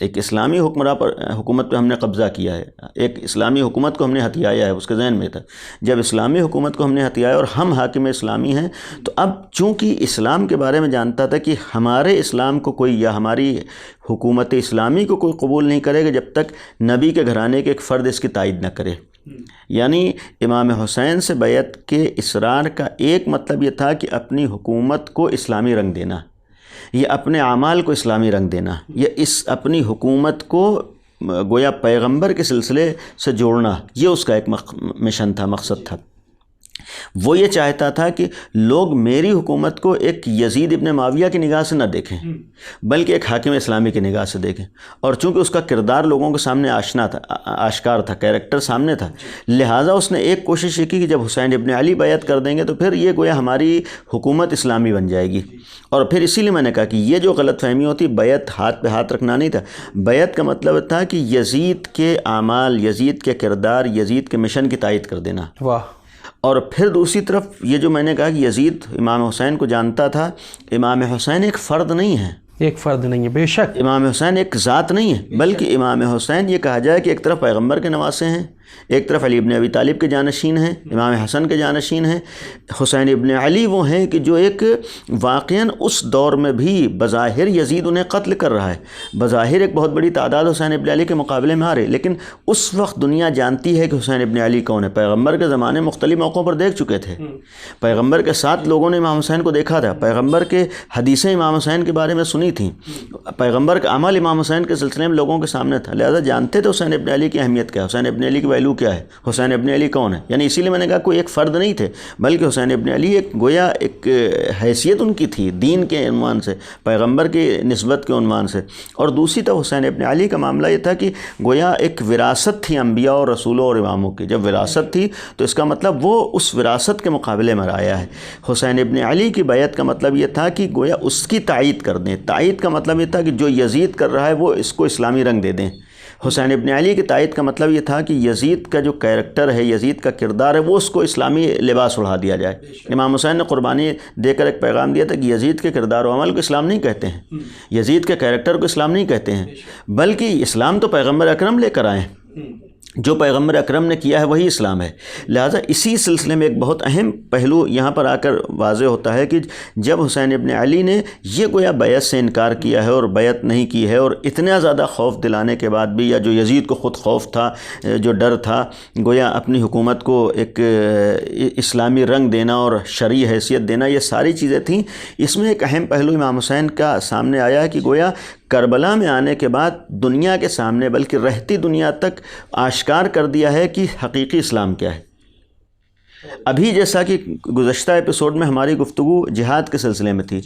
ایک اسلامی حکومت پہ ہم نے قبضہ کیا ہے، ایک اسلامی حکومت کو ہم نے ہتھیایا ہے، اس کے ذہن میں تھا جب اسلامی حکومت کو ہم نے ہتھیایا اور ہم حاکم اسلامی ہیں، تو اب چونکہ اسلام کے بارے میں جانتا تھا کہ ہمارے اسلام کو کوئی یا ہماری حکومت اسلامی کو کوئی قبول نہیں کرے گا جب تک نبی کے گھرانے کے ایک فرد اس کی تائید نہ کرے۔ یعنی امام حسین سے بیعت کے اصرار کا ایک مطلب یہ تھا کہ اپنی حکومت کو اسلامی رنگ دینا، یہ اپنے اعمال کو اسلامی رنگ دینا، یہ اپنی حکومت کو گویا پیغمبر کے سلسلے سے جوڑنا، یہ اس کا ایک مشن تھا، مقصد تھا۔ وہ یہ چاہتا تھا کہ لوگ میری حکومت کو ایک یزید ابن معاویہ کی نگاہ سے نہ دیکھیں بلکہ ایک حاکم اسلامی کی نگاہ سے دیکھیں، اور چونکہ اس کا کردار لوگوں کے سامنے آشکار تھا، کیریکٹر سامنے تھا، لہٰذا اس نے ایک کوشش یہ کی کہ جب حسین ابن علی بیعت کر دیں گے تو پھر یہ گویا ہماری حکومت اسلامی بن جائے گی۔ اور پھر اسی لیے میں نے کہا کہ یہ جو غلط فہمی ہوتی، بیعت ہاتھ پہ ہاتھ رکھنا نہیں تھا، بیعت کا مطلب تھا کہ یزید کے اعمال، یزید کے کردار، یزید کے مشن کی تائید کر دینا۔ واہ۔ اور پھر دوسری طرف یہ جو میں نے کہا کہ یزید امام حسین کو جانتا تھا، امام حسین ایک فرد نہیں ہے، ایک فرد نہیں ہے، بے شک امام حسین ایک ذات نہیں ہے، بلکہ امام حسین یہ کہا جائے کہ ایک طرف پیغمبر کے نواسے ہیں، ایک طرف علی ابن ابی طالب کے جانشین ہیں، امام حسن کے جانشین ہیں، حسین ابن علی وہ ہیں کہ جو ایک واقعاً اس دور میں بھی بظاہر یزید انہیں قتل کر رہا ہے، بظاہر ایک بہت بڑی تعداد حسین ابن علی کے مقابلے میں آ رہے، لیکن اس وقت دنیا جانتی ہے کہ حسین ابن علی کون ہے۔ پیغمبر کے زمانے مختلف موقعوں پر دیکھ چکے تھے، پیغمبر کے ساتھ لوگوں نے امام حسین کو دیکھا تھا، پیغمبر کے حدیثیں امام حسین کے بارے میں سنی تھیں، پیغمبر کا عمل امام حسین کے سلسلے میں لوگوں کے سامنے تھا، لہذا جانتے تھے حسین ابن علی کی اہمیت کیا ہے، حسین ابن علی کی ویلو کیا ہے، حسین ابن علی کون ہے۔ یعنی اسی لیے میں نے کہا کوئی ایک فرد نہیں تھے بلکہ حسین ابن علی ایک گویا ایک حیثیت ان کی تھی دین کے عنوان سے، پیغمبر کی نسبت کے عنوان سے۔ اور دوسری طرف حسین ابن علی کا معاملہ یہ تھا کہ گویا ایک وراثت تھی انبیاء اور رسولوں اور اماموں کی، جب وراثت تھی تو اس کا مطلب وہ اس وراثت کے مقابلے میں آیا ہے۔ حسین ابن علی کی بیعت کا مطلب یہ تھا کہ گویا اس کی تائید کر دیں، تائید کا مطلب یہ تھا کہ جو یزید کر رہا ہے وہ اس کو اسلامی رنگ دے دیں۔ حسین ابن علی کی تائید کا مطلب یہ تھا کہ یزید کا جو کیریکٹر ہے، یزید کا کردار ہے، وہ اس کو اسلامی لباس اڑا دیا جائے۔ امام حسین نے قربانی دے کر ایک پیغام دیا تھا کہ یزید کے کردار و عمل کو اسلام نہیں کہتے ہیں، یزید کے کیریکٹر کو اسلام نہیں کہتے ہیں، بلکہ اسلام تو پیغمبر اکرم لے کر آئے ہیں، جو پیغمبر اکرم نے کیا ہے وہی اسلام ہے۔ لہٰذا اسی سلسلے میں ایک بہت اہم پہلو یہاں پر آ کر واضح ہوتا ہے کہ جب حسین ابن علی نے یہ گویا بیعت سے انکار کیا ہے اور بیعت نہیں کی ہے، اور اتنا زیادہ خوف دلانے کے بعد بھی، یا جو یزید کو خود خوف تھا، جو ڈر تھا، گویا اپنی حکومت کو ایک اسلامی رنگ دینا اور شرعی حیثیت دینا، یہ ساری چیزیں تھیں۔ اس میں ایک اہم پہلو امام حسین کا سامنے آیا ہے کہ گویا کربلا میں آنے کے بعد دنیا کے سامنے بلکہ رہتی دنیا تک آشکار کر دیا ہے کہ حقیقی اسلام کیا ہے۔ ابھی جیسا کہ گزشتہ ایپیسوڈ میں ہماری گفتگو جہاد کے سلسلے میں تھی،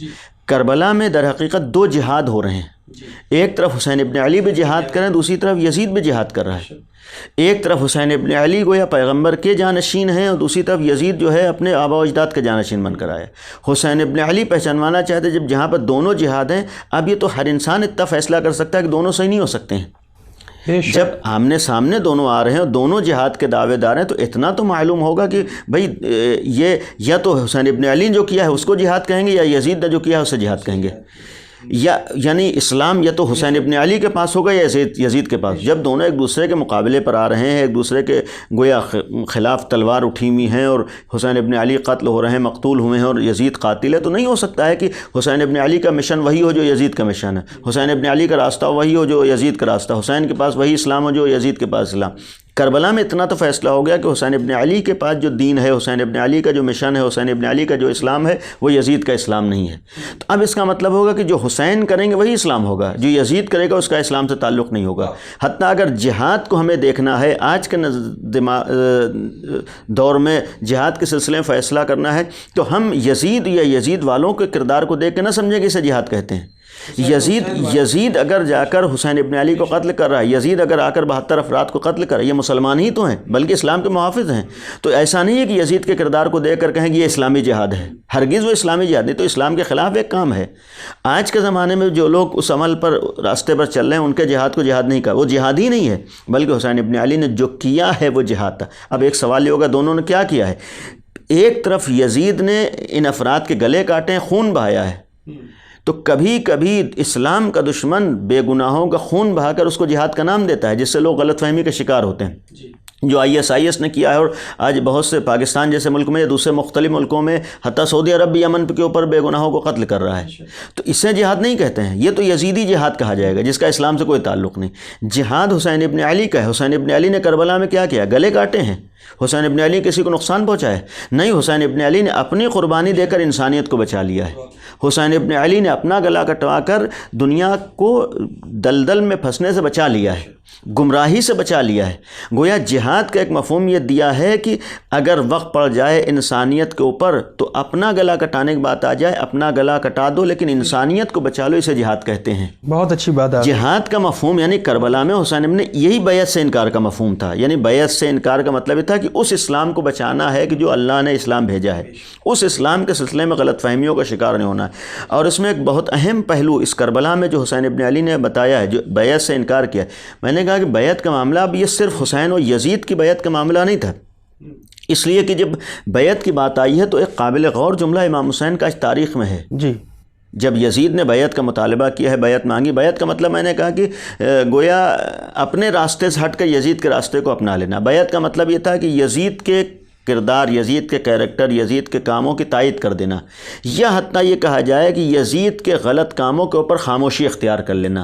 کربلا میں در حقیقت دو جہاد ہو رہے ہیں، ایک طرف حسین ابن علی بھی جہاد کر رہے ہیں، دوسری طرف یزید بھی جہاد کر رہا ہے۔ ایک طرف حسین ابن علی گویا پیغمبر کے جانشین ہیں اور دوسری طرف یزید جو ہے اپنے آبا و اجداد کے جانشین بن کر آیا۔ حسین ابن علی پہچانوانا چاہتے جب جہاں پر دونوں جہاد ہیں، اب یہ تو ہر انسان اتنا فیصلہ کر سکتا ہے کہ دونوں صحیح نہیں ہو سکتے ہیں۔ جب آمنے سامنے دونوں آ رہے ہیں اور دونوں جہاد کے دعوے دار ہیں تو اتنا تو معلوم ہوگا کہ بھئی یہ یا تو حسین ابن علی جو کیا ہے اس کو جہاد کہیں گے، یا یزید نے جو کیا ہے اسے جہاد کہیں گے، یعنی اسلام یا تو حسین ابن علی کے پاس ہوگا یا یزید کے پاس۔ جب دونوں ایک دوسرے کے مقابلے پر آ رہے ہیں، ایک دوسرے کے گویا خلاف تلوار اٹھی ہوئی ہیں، اور حسین ابن علی قتل ہو رہے ہیں، مقتول ہوئے ہیں، اور یزید قاتل ہے، تو نہیں ہو سکتا ہے کہ حسین ابن علی کا مشن وہی ہو جو یزید کا مشن ہے، حسین ابن علی کا راستہ وہی ہو جو یزید کا راستہ، حسین کے پاس وہی اسلام ہو جو یزید کے پاس اسلام۔ کربلا میں اتنا تو فیصلہ ہو گیا کہ حسین ابن علی کے پاس جو دین ہے، حسین ابن علی کا جو مشن ہے، حسین ابن علی کا جو اسلام ہے، وہ یزید کا اسلام نہیں ہے۔ تو اب اس کا مطلب ہوگا کہ جو حسین کریں گے وہی اسلام ہوگا، جو یزید کرے گا اس کا اسلام سے تعلق نہیں ہوگا۔ حتیٰ اگر جہاد کو ہمیں دیکھنا ہے، آج کے دور میں جہاد کے سلسلے میں فیصلہ کرنا ہے، تو ہم یزید یا یزید والوں کے کردار کو دیکھ کے نہ سمجھیں کہ اسے جہاد کہتے ہیں۔ یزید اگر جا کر حسین ابن علی کو قتل کر رہا ہے، یزید اگر آ کر 72 افراد کو قتل کر رہا ہے، یہ مسلمان ہی تو ہیں بلکہ اسلام کے محافظ ہیں، تو ایسا نہیں ہے کہ یزید کے کردار کو دیکھ کر کہیں کہ یہ اسلامی جہاد ہے، ہرگز وہ اسلامی جہاد نہیں، تو اسلام کے خلاف ایک کام ہے۔ آج کے زمانے میں جو لوگ اس عمل پر راستے پر چل رہے ہیں ان کے جہاد کو جہاد نہیں کہا، وہ جہاد ہی نہیں ہے، بلکہ حسین ابن علی نے جو کیا ہے وہ جہاد تھا۔ اب ایک سوال یہ ہوگا دونوں نے کیا کیا ہے؟ ایک طرف یزید نے ان افراد کے گلے کاٹے ہیں، خون بہایا ہے، تو کبھی کبھی اسلام کا دشمن بے گناہوں کا خون بہا کر اس کو جہاد کا نام دیتا ہے، جس سے لوگ غلط فہمی کا شکار ہوتے ہیں، جو IS نے کیا ہے، اور آج بہت سے پاکستان جیسے ملک میں یا دوسرے مختلف ملکوں میں حتیٰ سعودی عرب بھی امن کے اوپر بے گناہوں کو قتل کر رہا ہے، تو اسے جہاد نہیں کہتے ہیں، یہ تو یزیدی جہاد کہا جائے گا جس کا اسلام سے کوئی تعلق نہیں۔ جہاد حسین ابن علی کا ہے۔ حسین ابن علی نے کربلا میں کیا کیا؟ گلے کاٹے ہیں۔ حسین ابن علی کسی کو نقصان پہنچایا نہیں، حسین ابن علی نے اپنی قربانی دے کر انسانیت کو بچا لیا ہے۔ حسین ابن علی نے اپنا گلا کٹوا کر دنیا کو دلدل میں پھنسنے سے بچا لیا ہے، گمراہی سے بچا لیا ہے۔ گویا جہاد کا ایک مفہوم یہ دیا ہے کہ اگر وقت پڑ جائے انسانیت کے اوپر تو اپنا گلا کٹانے کی بات آ جائے، اپنا گلا کٹا دو لیکن انسانیت کو بچا لو، اسے جہاد کہتے ہیں۔ بہت اچھی بات ہے۔ جہاد کا مفہوم یعنی کربلا میں حسین ابن یہی بیعت سے انکار کا مفہوم تھا، یعنی بیعت سے انکار کا مطلب یہ تھا کہ اس اسلام کو بچانا ہے کہ جو اللہ نے اسلام بھیجا ہے، اس اسلام کے سلسلے میں غلط فہمیوں کا شکار نہیں ہونا ہے۔ اور اس میں ایک بہت اہم پہلو اس کربلا میں جو حسین ابن علی نے بتایا ہے، جو بیعت سے انکار کیا ہے، میں نے کہا کہ بیعت کا معاملہ اب یہ صرف حسین و یزید کی بیعت کا معاملہ نہیں تھا، اس لیے کہ جب بیعت کی بات آئی ہے تو ایک قابل غور جملہ امام حسین کا تاریخ میں ہے۔ جی، جب یزید نے بیعت کا مطالبہ کیا ہے، بیعت مانگی، بیعت کا مطلب میں نے کہا کہ گویا اپنے راستے سے ہٹ کر یزید کے راستے کو اپنا لینا۔ بیعت کا مطلب یہ تھا کہ یزید کے کردار، یزید کے کیریکٹر، یزید کے کاموں کی تائید کر دینا، یا حتیٰ یہ کہا جائے کہ یزید کے غلط کاموں کے اوپر خاموشی اختیار کر لینا۔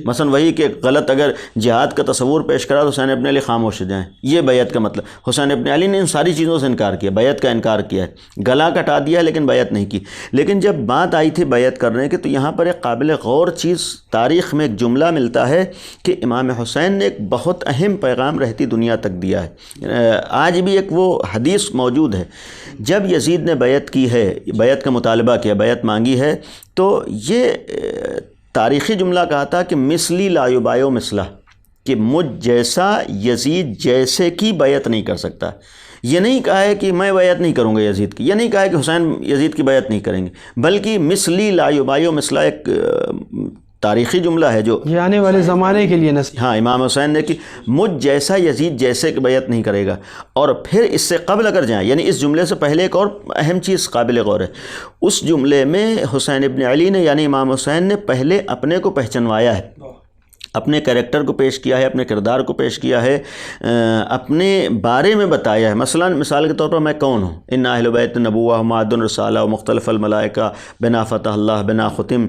مثلا وہی کہ غلط اگر جہاد کا تصور پیش کرا تو حسین ابن علی خاموش ہو جائیں، یہ بیعت کا مطلب۔ حسین ابن علی نے ان ساری چیزوں سے انکار کیا، بیعت کا انکار کیا ہے، گلا کٹا دیا لیکن بیعت نہیں کی۔ لیکن جب بات آئی تھی بیعت کرنے کی تو یہاں پر ایک قابل غور چیز تاریخ میں ایک جملہ ملتا ہے کہ امام حسین نے ایک بہت اہم پیغام رہتی دنیا تک دیا ہے۔ آج بھی ایک وہ حدیث موجود ہے، جب یزید نے بیعت کی ہے، بیعت کا مطالبہ کیا، بیعت مانگی ہے، تو یہ تاریخی جملہ کہا تھا کہ مثلی لا یبایع مثلہ، کہ مجھ جیسا یزید جیسے کی بیعت نہیں کر سکتا۔ یہ نہیں کہا ہے کہ میں بیعت نہیں کروں گا یزید کی، یہ نہیں کہا ہے کہ حسین یزید کی بیعت نہیں کریں گے، بلکہ مثلی لا یبایع مثلہ ایک تاریخی جملہ ہے جو یہ آنے والے زمانے کے لیے نصیحت۔ ہاں، امام حسین نے کہ مجھ جیسا یزید جیسے کہ بیعت نہیں کرے گا۔ اور پھر اس سے قبل اگر جائیں، یعنی اس جملے سے پہلے ایک اور اہم چیز قابل غور ہے، اس جملے میں حسین ابن علی نے یعنی امام حسین نے پہلے اپنے کو پہچنوایا ہے، اپنے کریکٹر کو پیش کیا ہے، اپنے کردار کو پیش کیا ہے، اپنے بارے میں بتایا ہے۔ مثال کے طور پر میں کون ہوں؟ ان اہل بیت نبوہ معدن رسالہ و مختلف الملائکہ بنا فتح اللہ بنا ختم،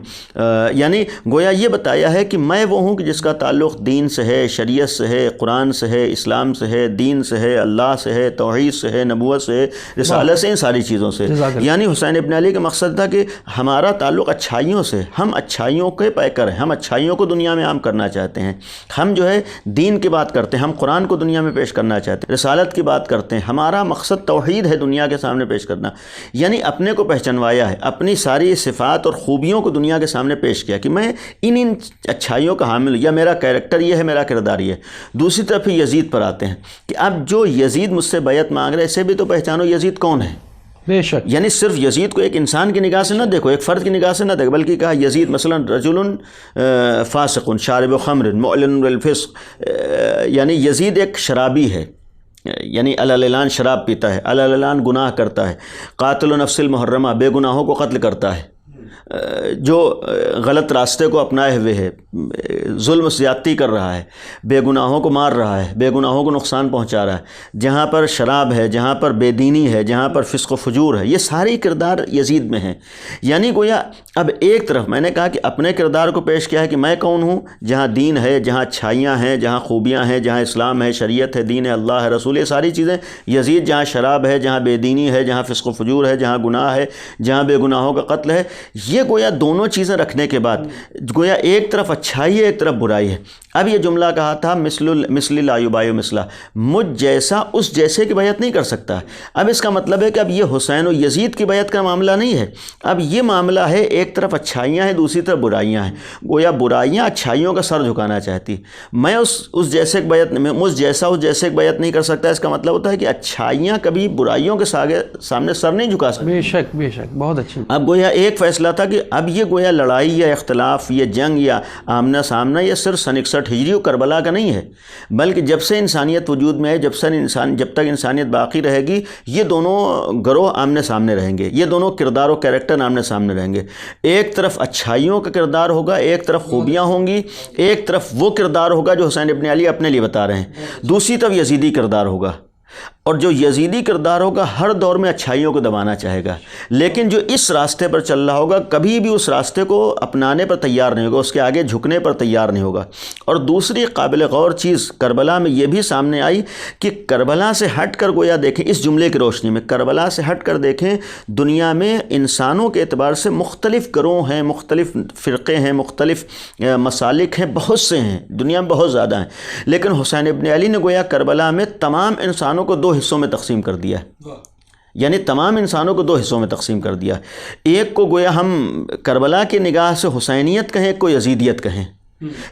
یعنی گویا یہ بتایا ہے کہ میں وہ ہوں کہ جس کا تعلق دین سے ہے، شریعت سے ہے، قرآن سے ہے، اسلام سے ہے، دین سے ہے، اللہ سے ہے، توحید سے ہے، نبوت سے ہے، رسالت سے، ان ساری چیزوں سے۔ یعنی حسین ابن علی کا مقصد تھا کہ ہمارا تعلق اچھائیوں سے، ہم اچھائیوں کے پیکر ہیں، ہم اچھائیوں کو دنیا میں عام کرنا چاہتے ہیں، ہم جو ہے دین کی بات کرتے ہیں، ہم قرآن کو دنیا میں پیش کرنا چاہتے ہیں، رسالت کی بات کرتے ہیں، ہمارا مقصد توحید ہے دنیا کے سامنے پیش کرنا۔ یعنی اپنے کو پہچنوایا ہے، اپنی ساری صفات اور خوبیوں کو دنیا کے سامنے پیش کیا کہ میں ان اچھائیوں کا حامل ہوں، یا میرا کیریکٹر یہ ہے، میرا کردار یہ ہے۔ دوسری طرف یزید پر آتے ہیں کہ اب جو یزید مجھ سے بیعت مانگ رہے، اسے بھی تو پہچانو یزید کون ہے۔ بے شک، یعنی صرف یزید کو ایک انسان کی نگاہ سے نہ دیکھو، ایک فرد کی نگاہ سے نہ دیکھو، بلکہ کہا یزید مثلا رجل فاسق شارب خمر معلن بالفسق، یعنی یزید ایک شرابی ہے، یعنی الاعلان شراب پیتا ہے، الاعلان گناہ کرتا ہے، قاتل نفس المحرمہ، بے گناہوں کو قتل کرتا ہے، جو غلط راستے کو اپنائے ہوئے ہے، ظلم زیادتی کر رہا ہے، بے گناہوں کو مار رہا ہے، بے گناہوں کو نقصان پہنچا رہا ہے، جہاں پر شراب ہے، جہاں پر بے دینی ہے، جہاں پر فسق و فجور ہے، یہ ساری کردار یزید میں ہیں۔ یعنی گویا اب ایک طرف میں نے کہا کہ اپنے کردار کو پیش کیا ہے کہ میں کون ہوں، جہاں دین ہے، جہاں اچھائیاں ہیں، جہاں خوبیاں ہیں، جہاں اسلام ہے، شریعت ہے، دین ہے، اللہ ہے، رسول، یہ ساری چیزیں۔ یزید جہاں شراب ہے، جہاں بے دینی ہے، جہاں فسق و فجور ہے، جہاں گناہ ہے، جہاں بے گناہوں کا قتل ہے، یہ گویا دونوں چیزیں رکھنے کے بعد گویا ایک طرف اچھائی ہے، ایک طرف برائی ہے۔ اب یہ جملہ کہا تھا مثل لا یبایع مثلہ، مجھ جیسا اس جیسے کی بیعت نہیں کر سکتا۔ اب اس کا مطلب ہے کہ اب یہ حسین و یزید کی بیعت کا معاملہ نہیں ہے، اب یہ معاملہ ہے ایک طرف اچھائیاں ہیں، دوسری طرف برائیاں ہیں۔ گویا برائیاں اچھائیوں کا سر جھکانا چاہتی، میں اس جیسے کی بیعت، مجھ جیسا اس جیسے کی بیعت نہیں کر سکتا۔ اس کا مطلب ہوتا ہے کہ اچھائیاں کبھی برائیوں کے سامنے سر نہیں جھکا سکتی۔ بے شک، بے شک، بہت اچھی۔ اب گویا ایک فیصلہ تھا کہ اب یہ گویا لڑائی یا اختلاف یا جنگ یا آمنا سامنا یہ صرف سن 61 ہجری و کربلا کا نہیں ہے، بلکہ جب سے انسانیت وجود میں ہے، جب تک انسانیت باقی رہے گی، یہ دونوں گروہ آمنے سامنے رہیں گے، یہ دونوں کردار و کیریکٹر آمنے سامنے رہیں گے۔ ایک طرف اچھائیوں کا کردار ہوگا، ایک طرف خوبیاں ہوں گی، ایک طرف وہ کردار ہوگا جو حسین ابن علی اپنے لیے بتا رہے ہیں، دوسری طرف یزیدی کردار ہوگا، اور جو یزیدی کردار ہوگا ہر دور میں اچھائیوں کو دبانا چاہے گا، لیکن جو اس راستے پر چل رہا ہوگا کبھی بھی اس راستے کو اپنانے پر تیار نہیں ہوگا، اس کے آگے جھکنے پر تیار نہیں ہوگا۔ اور دوسری قابل غور چیز کربلا میں یہ بھی سامنے آئی کہ کربلا سے ہٹ کر گویا دیکھیں، اس جملے کی روشنی میں کربلا سے ہٹ کر دیکھیں، دنیا میں انسانوں کے اعتبار سے مختلف گروہ ہیں، مختلف فرقے ہیں، مختلف مسالک ہیں، بہت سے ہیں، دنیا میں بہت زیادہ ہیں، لیکن حسین ابن علی نے گویا کربلا میں تمام انسانوں کو 2 حصوں میں تقسیم کر دیا، یعنی تمام انسانوں کو 2 حصوں میں تقسیم کر دیا۔ ایک کو گویا ہم کربلا کی نگاہ سے حسینیت کہیں، ایک کو یزیدیت کہیں،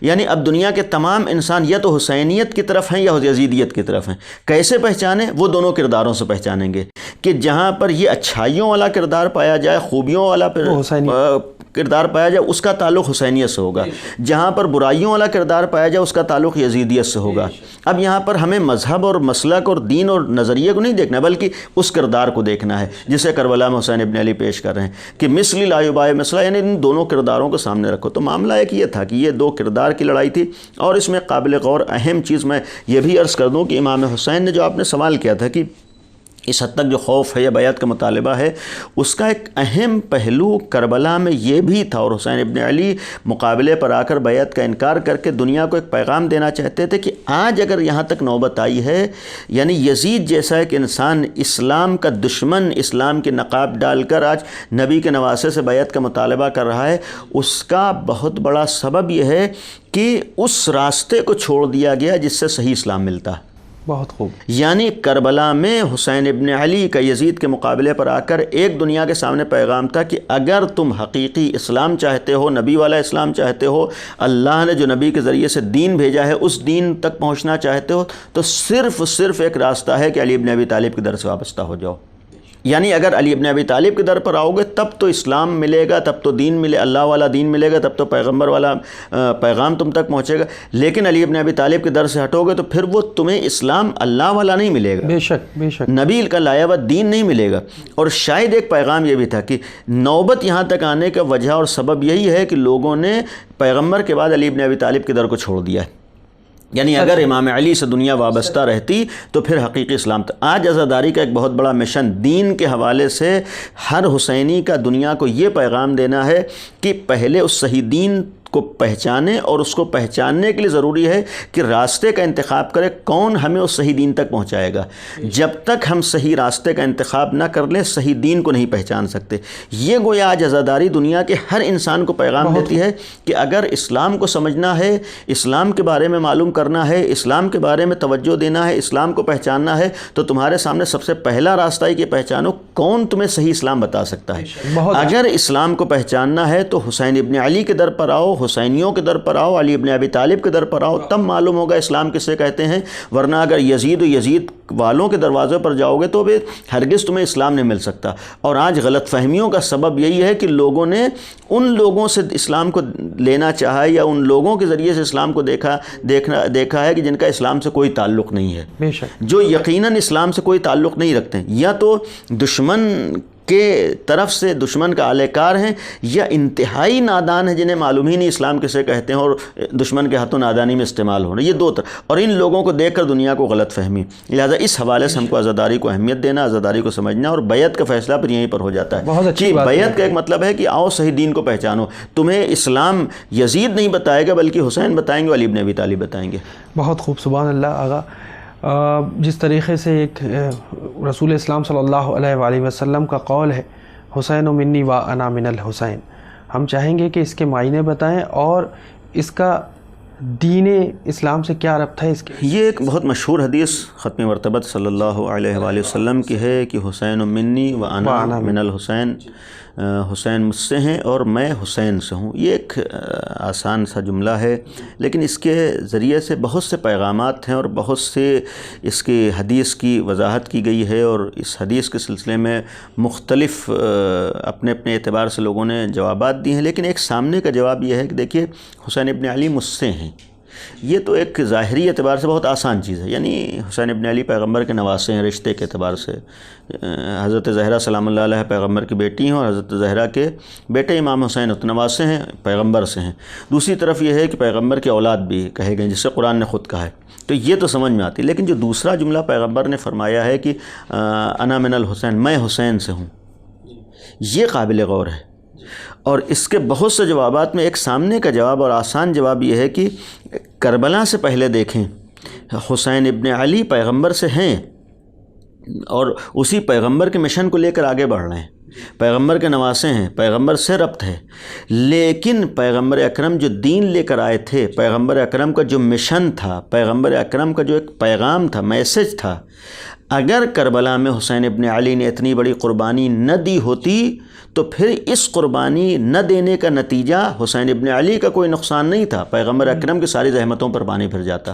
یعنی اب دنیا کے تمام انسان یا تو حسینیت کی طرف ہیں یا یزیدیت کی طرف ہیں۔ کیسے پہچانیں؟ وہ دونوں کرداروں سے پہچانیں گے کہ جہاں پر یہ اچھائیوں والا کردار پایا جائے، خوبیوں والا کردار پایا جائے، اس کا تعلق حسینیت سے ہوگا، جہاں پر برائیوں والا کردار پایا جائے اس کا تعلق یزیدیت سے ہوگا۔ اب یہاں پر ہمیں مذہب اور مسلک اور دین اور نظریے کو نہیں دیکھنا، بلکہ اس کردار کو دیکھنا ہے جسے کربلا میں حسین ابن علی پیش کر رہے ہیں کہ مثلی لا یباع مثلا، یعنی ان دونوں کرداروں کو سامنے رکھو۔ تو معاملہ ایک یہ تھا کہ یہ 2 کردار کی لڑائی تھی، اور اس میں قابل غور اہم چیز میں یہ بھی عرض کر دوں کہ امام حسین نے جو آپ نے سوال کیا تھا کہ اس حد تک جو خوف ہے یا بیعت کا مطالبہ ہے، اس کا ایک اہم پہلو کربلا میں یہ بھی تھا، اور حسین ابن علی مقابلے پر آ کر بیعت کا انکار کر کے دنیا کو ایک پیغام دینا چاہتے تھے کہ آج اگر یہاں تک نوبت آئی ہے، یعنی یزید جیسا ایک انسان اسلام کا دشمن، اسلام کے نقاب ڈال کر آج نبی کے نواسے سے بیعت کا مطالبہ کر رہا ہے، اس کا بہت بڑا سبب یہ ہے کہ اس راستے کو چھوڑ دیا گیا جس سے صحیح اسلام ملتا ہے۔ بہت خوب۔ یعنی کربلا میں حسین ابن علی کا یزید کے مقابلے پر آ کر ایک دنیا کے سامنے پیغام تھا کہ اگر تم حقیقی اسلام چاہتے ہو، نبی والا اسلام چاہتے ہو، اللہ نے جو نبی کے ذریعے سے دین بھیجا ہے اس دین تک پہنچنا چاہتے ہو، تو صرف ایک راستہ ہے کہ علی ابن ابی طالب کے در سے وابستہ ہو جاؤ۔ یعنی اگر علی ابن ابی طالب کے در پر آؤ گے تب تو اسلام ملے گا، تب تو دین ملے، اللہ والا دین ملے گا، تب تو پیغمبر والا پیغام تم تک پہنچے گا۔ لیکن علی ابن ابی طالب کے در سے ہٹو گے تو پھر وہ تمہیں اسلام اللہ والا نہیں ملے گا، بے شک نبی کا لایا ہوا دین نہیں ملے گا۔ اور شاید ایک پیغام یہ بھی تھا کہ نوبت یہاں تک آنے کا وجہ اور سبب یہی ہے کہ لوگوں نے پیغمبر کے بعد علی ابن ابی طالب کے در کو چھوڑ دیا ہے، یعنی اگر امام علی سے دنیا وابستہ رہتی تو پھر حقیقی اسلام تھا۔ آج عزاداری کا ایک بہت بڑا مشن دین کے حوالے سے ہر حسینی کا دنیا کو یہ پیغام دینا ہے کہ پہلے اس صحیح دین کو پہچانے، اور اس کو پہچاننے کے لیے ضروری ہے کہ راستے کا انتخاب کرے، کون ہمیں اس صحیح دین تک پہنچائے گا۔ جب تک ہم صحیح راستے کا انتخاب نہ کر لیں صحیح دین کو نہیں پہچان سکتے۔ یہ گویا آج عزاداری دنیا کے ہر انسان کو پیغام دیتی ہے کہ اگر اسلام کو سمجھنا ہے، اسلام کے بارے میں معلوم کرنا ہے، اسلام کے بارے میں توجہ دینا ہے، اسلام کو پہچاننا ہے، تو تمہارے سامنے سب سے پہلا راستہ ہے کہ پہچانو کون تمہیں صحیح اسلام بتا سکتا ہے۔ اگر اسلام کو پہچاننا ہے تو حسین ابن علی کے در پر آؤ، حسینیوں کے در پر آؤ، علی ابن ابی طالب کے در پر آؤ، تب معلوم ہوگا اسلام کسے کہتے ہیں۔ ورنہ اگر یزید و یزید والوں کے دروازے پر جاؤ گے تو بھی ہرگز تمہیں اسلام نہیں مل سکتا۔ اور آج غلط فہمیوں کا سبب یہی ہے کہ لوگوں نے ان لوگوں سے اسلام کو لینا چاہا یا ان لوگوں کے ذریعے سے اسلام کو دیکھا ہے کہ جن کا اسلام سے کوئی تعلق نہیں ہے، بے شک جو یقیناً اسلام سے کوئی تعلق نہیں رکھتے ہیں، یا تو دشمن کے طرف سے دشمن کا اہل کار ہیں، یا انتہائی نادان ہیں جنہیں معلوم ہی نہیں اسلام کسے کہتے ہیں اور دشمن کے ہاتھوں نادانی میں استعمال ہو رہے ہیں۔ یہ 2 طرح، اور ان لوگوں کو دیکھ کر دنیا کو غلط فہمی۔ لہٰذا اس حوالے سے ہم کو عزاداری کو اہمیت دینا، عزاداری کو سمجھنا، اور بیعت کا فیصلہ پھر یہیں پر ہو جاتا ہے کہ بیعت کا ایک مطلب ہے کہ آؤ صحیح دین کو پہچانو، تمہیں اسلام یزید نہیں بتائے گا بلکہ حسین بتائیں گے، علی ابن ابی طالب بتائیں گے۔ بہت خوب، سبحان اللہ آغا۔ جس طریقے سے ایک رسول اسلام صلی اللہ علیہ وآلہ وسلم کا قول ہے حسین منی وانا من الحسین، ہم چاہیں گے کہ اس کے معنی بتائیں اور اس کا دین اسلام سے کیا ربط ہے اس کے؟ یہ ایک بہت مشہور حدیث ختم مرتبت صلی اللہ علیہ وآلہ وسلم کی ہے کہ حسین منی و انا من الحسین، حسین مجھ سے ہیں اور میں حسین سے ہوں۔ یہ ایک آسان سا جملہ ہے، لیکن اس کے ذریعے سے بہت سے پیغامات ہیں اور بہت سے اس کی حدیث کی وضاحت کی گئی ہے، اور اس حدیث کے سلسلے میں مختلف اپنے اپنے اعتبار سے لوگوں نے جوابات دی ہیں، لیکن ایک سامنے کا جواب یہ ہے کہ دیکھیے حسین ابن علی مجھ سے ہیں۔ یہ تو ایک ظاہری اعتبار سے بہت آسان چیز ہے، یعنی حسین ابن علی پیغمبر کے نواسے ہیں رشتے کے اعتبار سے۔ حضرت زہرا سلام اللہ علیہ پیغمبر کی بیٹی ہیں، اور حضرت زہرا کے بیٹے امام حسین نواسے ہیں، پیغمبر سے ہیں۔ دوسری طرف یہ ہے کہ پیغمبر کی اولاد بھی کہے گئے، جس سے قرآن نے خود کہا ہے، تو یہ تو سمجھ میں آتی ہے۔ لیکن جو دوسرا جملہ پیغمبر نے فرمایا ہے کہ انا من الحسین، میں حسین سے ہوں، یہ قابل غور ہے۔ اور اس کے بہت سے جوابات میں ایک سامنے کا جواب اور آسان جواب یہ ہے کہ کربلا سے پہلے دیکھیں حسین ابن علی پیغمبر سے ہیں، اور اسی پیغمبر کے مشن کو لے کر آگے بڑھ رہے ہیں، پیغمبر کے نواسے ہیں، پیغمبر سے ربط ہے۔ لیکن پیغمبر اکرم جو دین لے کر آئے تھے، پیغمبر اکرم کا جو مشن تھا، پیغمبر اکرم کا جو ایک پیغام تھا، میسج تھا، اگر کربلا میں حسین ابن علی نے اتنی بڑی قربانی نہ دی ہوتی تو پھر اس قربانی نہ دینے کا نتیجہ حسین ابن علی کا کوئی نقصان نہیں تھا، پیغمبر اکرم کی ساری زحمتوں پر پانی پھر جاتا۔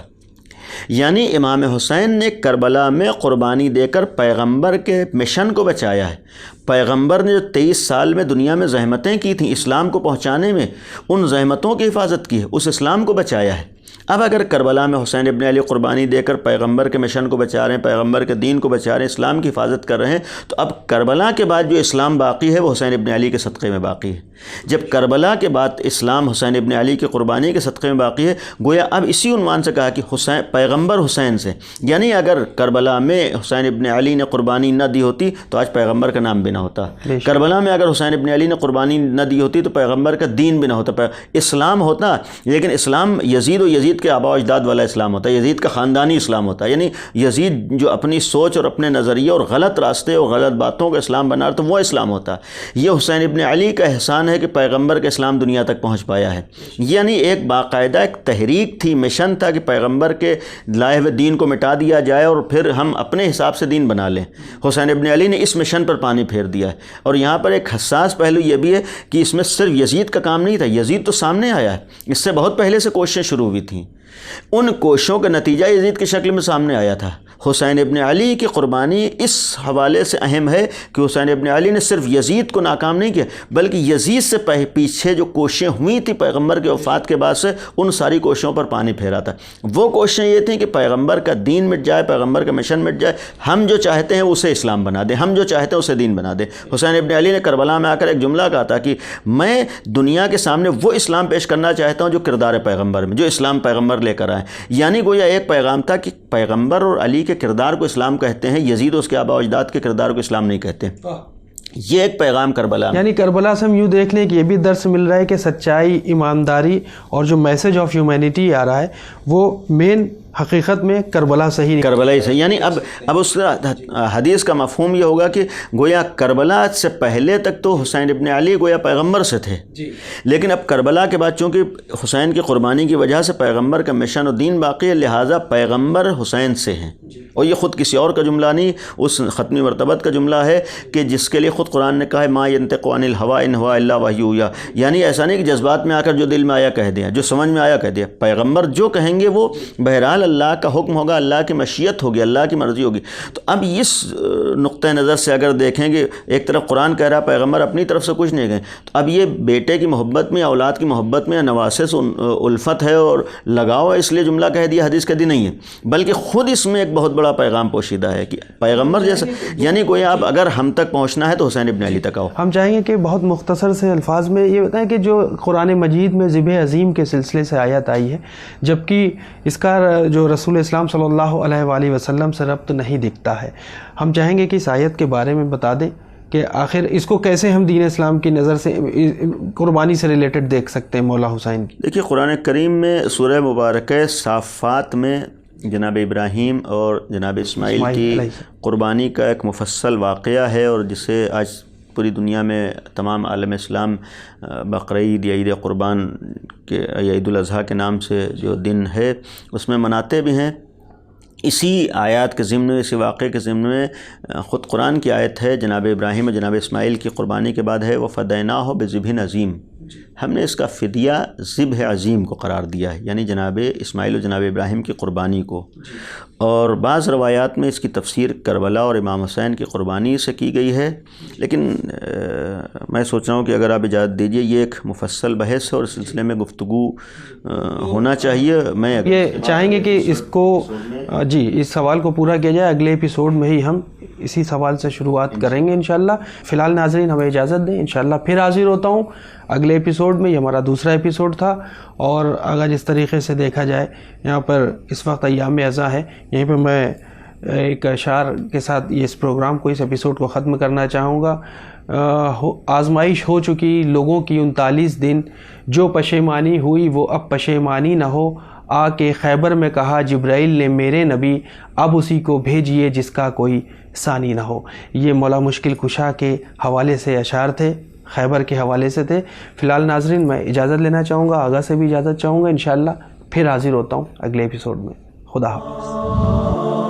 یعنی امام حسین نے کربلا میں قربانی دے کر پیغمبر کے مشن کو بچایا ہے۔ پیغمبر نے جو 23 سال میں دنیا میں زحمتیں کی تھیں اسلام کو پہنچانے میں، ان زحمتوں کی حفاظت کی ہے، اس اسلام کو بچایا ہے۔ اب اگر کربلا میں حسین ابن علی قربانی دے کر پیغمبر کے مشن کو بچا رہے ہیں، پیغمبر کے دین کو بچا رہے ہیں، اسلام کی حفاظت کر رہے ہیں، تو اب کربلا کے بعد جو اسلام باقی ہے وہ حسین ابن علی کے صدقے میں باقی ہے۔ جب کربلا کے بعد اسلام حسین ابن علی کی قربانی کے صدقے میں باقی ہے، گویا اب اسی عنوان سے کہا کہ حسین پیغمبر حسین سے، یعنی اگر کربلا میں حسین ابن علی نے قربانی نہ دی ہوتی تو آج پیغمبر کا نام بھی نہ ہوتا، کربلا میں اگر حسین ابن علی نے قربانی نہ دی ہوتی تو پیغمبر کا دین بھی نہ ہوتا، اسلام ہوتا، لیکن اسلام یزید و یزید کے آباء و اجداد والا اسلام ہوتا ہے، یزید کا خاندانی اسلام ہوتا ہے، یعنی یزید جو اپنی سوچ اور اپنے نظریے اور غلط راستے اور غلط باتوں کا اسلام بنا رہا تو وہ اسلام ہوتا۔ یہ حسین ابن علی کا احسان ہے کہ پیغمبر کا اسلام دنیا تک پہنچ پایا ہے، یعنی ایک باقاعدہ ایک تحریک تھی، مشن تھا کہ پیغمبر کے لائے ہوئے دین کو مٹا دیا جائے اور پھر ہم اپنے حساب سے دین بنا لیں۔ حسین ابن علی نے اس مشن پر پانی پھیر دیا ہے، اور یہاں پر ایک حساس پہلو یہ بھی ہے کہ اس میں صرف یزید کا کام نہیں تھا، یزید تو سامنے آیا ہے، اس سے بہت پہلے سے کوششیں شروع ہوئی تھیں، ان کوششوں کا نتیجہ یزید کی شکل میں سامنے آیا تھا۔ حسین ابن علی کی قربانی اس حوالے سے اہم ہے کہ حسین ابن علی نے صرف یزید کو ناکام نہیں کیا، بلکہ یزید سے پیچھے جو کوششیں ہوئی تھیں پیغمبر کے وفات کے بعد سے، ان ساری کوششوں پر پانی پھیرا تھا۔ وہ کوششیں یہ تھیں کہ پیغمبر کا دین مٹ جائے، پیغمبر کا مشن مٹ جائے، ہم جو چاہتے ہیں اسے اسلام بنا دیں، ہم جو چاہتے ہیں اسے دین بنا دیں۔ حسین ابن علی نے کربلا میں آ کر ایک جملہ کہا تھا کہ میں دنیا کے سامنے وہ اسلام پیش کرنا چاہتا ہوں جو کردار پیغمبر میں، جو اسلام پیغمبر لے کر آئے، یعنی گویا ایک پیغام تھا کہ پیغمبر اور علی کے کردار کو اسلام کہتے ہیں، یزید اور اس کے آباء و اجداد کے کردار کو اسلام نہیں کہتے۔ یہ ایک پیغام کربلا میں، یعنی کربلا سے ہم یوں دیکھ لیں کہ یہ بھی درس مل رہا ہے کہ سچائی، ایمانداری اور جو میسج آف ہیومینٹی آ رہا ہے وہ مین حقیقت میں کربلا سے ہی، کربلا ہی سے، یعنی اب اس حدیث کا مفہوم یہ ہوگا کہ گویا کربلا سے پہلے تک تو حسین ابن علی گویا پیغمبر سے تھے، لیکن اب کربلا کے بعد چونکہ حسین کی قربانی کی وجہ سے پیغمبر کا مشن و دین باقی ہے، لہٰذا پیغمبر حسین سے ہیں۔ اور یہ خود کسی اور کا جملہ نہیں، اس ختمی مرتبت کا جملہ ہے کہ جس کے لیے خود قرآن نے کہا ہے ما ینطق عن الہوی ان ہوا الا وحی یوحی، یعنی ایسا نہیں کہ جذبات میں آ کر جو دل میں آیا کہہ دیا، جو سمجھ میں آیا کہہ دیا، پیغمبر جو کہیں گے وہ بہرحال اللہ کا حکم ہوگا، اللہ کی مشیت ہوگی، اللہ کی مرضی ہوگی۔ تو اب اس نقطۂ نظر سے اگر دیکھیں گے، ایک طرف قرآن کہہ رہا ہے پیغمبر اپنی طرف سے کچھ نہیں گئے، تو اب یہ بیٹے کی محبت میں، اولاد کی محبت میں، نواسے سے الفت ہے اور لگاؤ ہے، اس لیے جملہ کہہ دیا، حدیث کہہ دی نہیں ہے، بلکہ خود اس میں ایک بہت بڑا پیغام پوشیدہ ہے کہ پیغمبر جیسا، یعنی گویا اب اگر ہم تک پہنچنا ہے تو حسین ابن علی تک آؤ۔ ہم چاہیں گے کہ بہت مختصر سے الفاظ میں یہ بتائیں کہ جو قرآن مجید میں ذبح عظیم کے سلسلے سے آیت آئی ہے، جبکہ اس کا جو رسول اسلام صلی اللہ علیہ وآلہ وسلم سے ربط نہیں دکھتا ہے، ہم چاہیں گے کہ اس آیت کے بارے میں بتا دیں کہ آخر اس کو کیسے ہم دین اسلام کی نظر سے قربانی سے ریلیٹڈ دیکھ سکتے ہیں مولا حسین کی۔ دیکھیے قرآن کریم میں سورہ مبارکہ صافات میں جناب ابراہیم اور جناب اسماعیل کی قربانی کا ایک مفصل واقعہ ہے، اور جسے آج پوری دنیا میں تمام عالم اسلام بقرعید یا عید قربان کے یا عید الاضحیٰ کے نام سے جو دن ہے اس میں مناتے بھی ہیں. اسی آیات کے ضمن میں، اسی واقعے کے ضمن میں خود قرآن کی آیت ہے، جناب ابراہیم اور جناب اسماعیل کی قربانی کے بعد ہے وَفَدَيْنَاهُ بِذِبْحٍ عَظِيمٍ. ہم نے اس کا فدیہ ذبح عظیم کو قرار دیا ہے، یعنی جناب اسماعیل و جناب ابراہیم کی قربانی کو. اور بعض روایات میں اس کی تفسیر کربلا اور امام حسین کی قربانی سے کی گئی ہے، لیکن میں سوچ رہا ہوں کہ اگر آپ اجازت دیجئے یہ ایک مفصل بحث ہے اور اس سلسلے میں گفتگو ہونا چاہیے. میں یہ چاہیں گے کہ اس کو جی اس سوال کو پورا کیا جائے، اگلے ایپیسوڈ میں ہی ہم اسی سوال سے شروعات کریں گے انشاءاللہ. فی الحال ناظرین ہمیں اجازت دیں، انشاءاللہ پھر حاضر ہوتا ہوں اگلے ایپیسوڈ میں. یہ ہمارا دوسرا ایپیسوڈ تھا، اور اگر جس طریقے سے دیکھا جائے یہاں پر اس وقت ایام اضحیٰ ہے، یہیں پہ میں ایک اشعار کے ساتھ یہ اس پروگرام کو، اس ایپیسوڈ کو ختم کرنا چاہوں گا. آزمائش ہو چکی لوگوں کی 39 دن، جو پشیمانی ہوئی وہ اب پشیمانی نہ ہو. آ کے خیبر میں کہا جبرائیل نے میرے نبی، اب اسی کو بھیجیے جس کا کوئی ثانی نہ ہو. یہ مولا مشکل کشا کے حوالے سے اشعار تھے، خیبر کے حوالے سے تھے. فی الحال ناظرین میں اجازت لینا چاہوں گا، آغا سے بھی اجازت چاہوں گا. انشاءاللہ پھر حاضر ہوتا ہوں اگلے ایپیسوڈ میں. خدا حافظ.